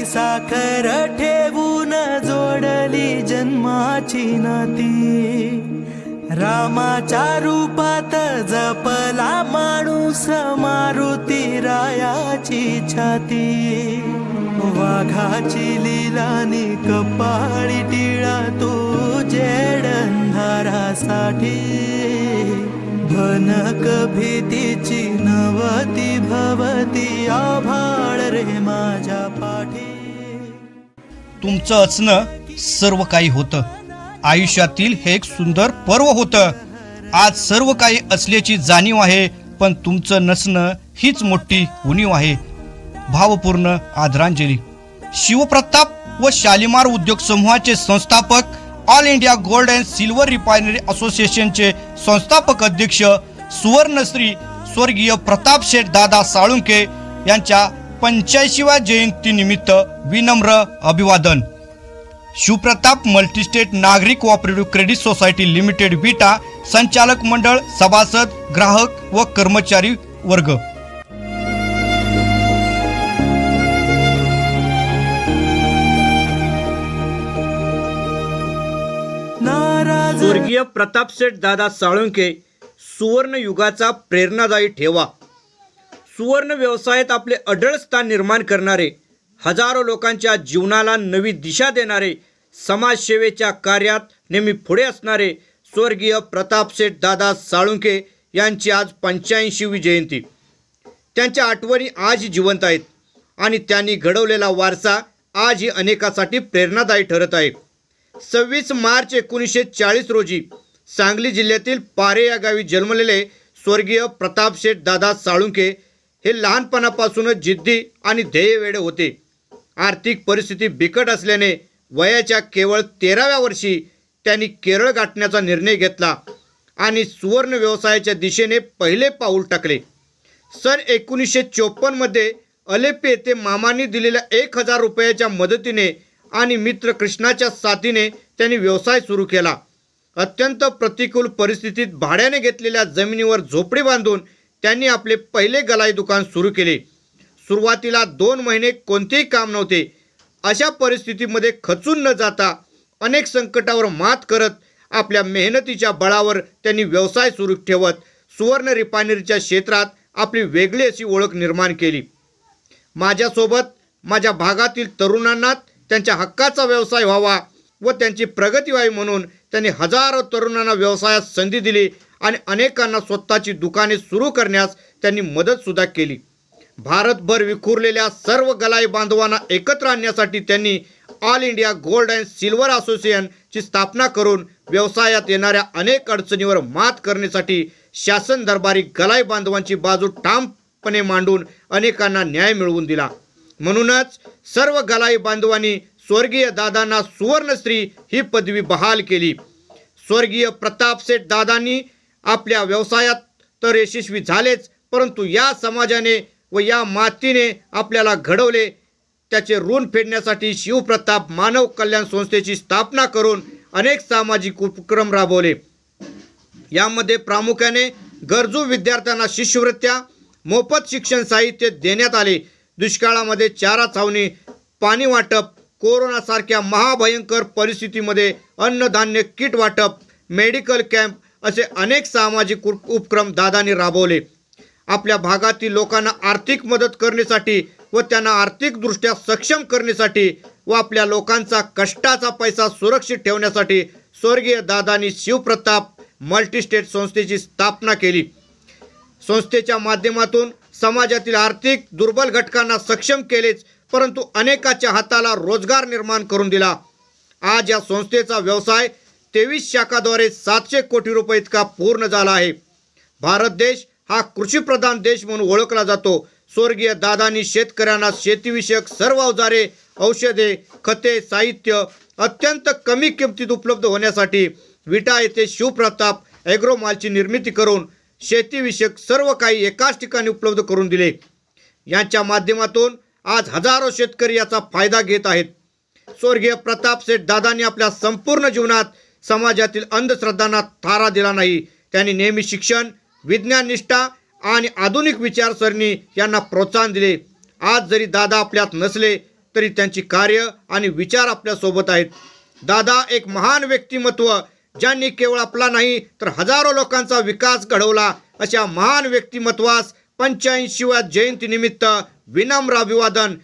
साखर ठेवून जोडली जन्माची नाती, रामाच्या रूपात जपला माणूस मारुती रायाची छाती, वाघाची लीलानी कपाळी टिळा तू जेड अंधारासाठी, भनक भीतीची नवती भवती आभाळ रे माझ्या पाठी. तुमचं असणं सर्व काही होतं, आयुष्यातील हे एक सुंदर पर्व होतं. आज सर्व काही असल्याची जाणीव आहे, पण तुमचं नसणं हीच मोठी उणीव आहे. भावपूर्ण आदरांजली. शिवप्रताप व शालिमार उद्योग समूहाचे संस्थापक, all India gold and silver refinery असोसिएशनचे संस्थापक अध्यक्ष सुवर्णश्री स्वर्गीय प्रताप शेठ दादा साळुंखे यांच्या 85व्या जयंतीनिमित्त विनम्र अभिवादन. शिवप्रताप मल्टीस्टेट नागरिक कोऑपरेटिव्ह क्रेडिट सोसायटी लिमिटेड विटा, संचालक मंडळ, सभासद, ग्राहक व कर्मचारी वर्ग. स्वर्गीय प्रताप शेठ दादा साळुंखे सुवर्ण युगाचा प्रेरणादायी ठेवा. सुवर्ण व्यवसायात आपले अढळ स्थान निर्माण करणारे, हजारो लोकांच्या जीवनाला नवी दिशा देणारे, समाजसेवेच्या कार्यात नेहमी पुढे असणारे स्वर्गीय प्रताप शेठ दादा साळुंखे यांची आज 85वी जयंती. त्यांच्या आठवणी आज जिवंत आहेत आणि त्यांनी घडवलेला वारसा आजही अनेकांसाठी प्रेरणादायी ठरत आहे. 26 मार्च 1940 रोजी सांगली जिल्ह्यातील पारे या गावी जन्मलेले स्वर्गीय प्रताप शेठ दादा साळुंखे हे लहानपणापासूनच जिद्दी आणि ध्येयवेडे होते. आर्थिक परिस्थिती बिकट असल्याने वयाच्या केवळ 13व्या वर्षी त्यांनी केरळ गाठण्याचा निर्णय घेतला आणि सुवर्ण व्यवसायाच्या दिशेने पहिले पाऊल टाकले. सन 1954 मध्ये अलेप्पी येथे मामांनी दिलेल्या 1000 रुपयाच्या मदतीने आणि मित्र कृष्णाच्या साथीने त्यांनी व्यवसाय सुरू केला. अत्यंत प्रतिकूल परिस्थितीत भाड्याने घेतलेल्या जमिनीवर झोपडी बांधून त्यांनी आपले पहिले गलाई दुकान सुरू केले. सुरुवातीला 2 महिने कोणतेही काम नव्हते. अशा परिस्थितीमध्ये खचून न जाता अनेक संकटावर मात करत आपल्या मेहनतीच्या बळावर त्यांनी व्यवसाय सुरू ठेवत सुवर्ण रिफायनरीच्या क्षेत्रात आपली वेगळी अशी ओळख निर्माण केली. माझ्यासोबत माझ्या भागातील तरुणांना त्यांच्या हक्काचा व्यवसाय व्हावा व त्यांची प्रगती व्हावी म्हणून त्यांनी हजारो तरुणांना व्यवसायात संधी दिली आणि अनेकांना स्वतःची दुकाने सुरू करण्यास त्यांनी मदतसुद्धा केली. भारतभर विखुरलेल्या सर्व गलाई बांधवांना एकत्र आणण्यासाठी त्यांनी all India gold and silver असोसिएशनची स्थापना करून व्यवसायात येणाऱ्या अनेक अडचणीवर मात करण्यासाठी शासन दरबारी गलाई बांधवांची बाजू ठामपणे मांडून अनेकांना न्याय मिळवून दिला. म्हणूनच सर्व गलाई बांधवांनी स्वर्गीय दादांना सुवर्णश्री ही पदवी बहाल केली. स्वर्गीय प्रताप शेठ दादांनी आपल्या व्यवसायात तर यशस्वी झालेच, परंतु या समाजाने व या मातीने आपल्याला घडवले त्याचे ऋण फेडण्यासाठी शिवप्रताप मानव कल्याण संस्थेची स्थापना करून अनेक सामाजिक उपक्रम राबवले. यामध्ये प्रामुख्याने गरजू विद्यार्थ्यांना शिष्यवृत्त्या, मोफत शिक्षण साहित्य देण्यात आले. दुष्काळामध्ये चारा छावणी, पाणी वाटप, कोरोनासारख्या महाभयंकर परिस्थितीमध्ये अन्नधान्य किट वाटप, मेडिकल कॅम्प असे अनेक सामाजिक उपक्रम दादांनी राबवले. आपल्या भागातील लोकांना आर्थिक मदत करण्यासाठी व त्यांना आर्थिकदृष्ट्या सक्षम करण्यासाठी व आपल्या लोकांचा कष्टाचा पैसा सुरक्षित ठेवण्यासाठी स्वर्गीय दादांनी शिवप्रताप मल्टीस्टेट संस्थेची स्थापना केली. संस्थेच्या माध्यमातून समाजातील आर्थिक दुर्बल घटकांना सक्षम केलेच, परंतु अनेकाच्या हाताला रोजगार निर्माण करून दिला. आज या संस्थेचा व्यवसाय 23 शाखाद्वारे 700 कोटी रुपये इतका पूर्ण झाला आहे. भारत देश हा कृषीप्रधान देश म्हणून ओळखला जातो. स्वर्गीय दादांनी शेतकऱ्यांना शेतीविषयक सर्व अवजारे, औषधे, खते, साहित्य अत्यंत कमी किमतीत उपलब्ध होण्यासाठी विटा येथे शिवप्रताप ॲग्रोमालची निर्मिती करून शेतीविषयक सर्व काही एकाच ठिकाणी उपलब्ध करून दिले. यांच्या माध्यमातून आज हजारो शेतकरी याचा फायदा घेत आहेत. स्वर्गीय प्रताप शेठ दादांनी आपल्या संपूर्ण जीवनात समाजातील अंधश्रद्धांना थारा दिला नाही. त्यांनी नेहमी शिक्षण, विज्ञान निष्ठा आणि आधुनिक विचारसरणी यांना प्रोत्साहन दिले. आज जरी दादा आपल्यात नसले तरी त्यांची कार्य आणि विचार आपल्यासोबत आहेत. दादा एक महान व्यक्तिमत्व, ज्यांनी केवळ आपला नाही तर हजारो लोकांचा विकास घडवला. अशा महान व्यक्तिमत्वास 85व्या जयंतीनिमित्त विनम्र अभिवादन.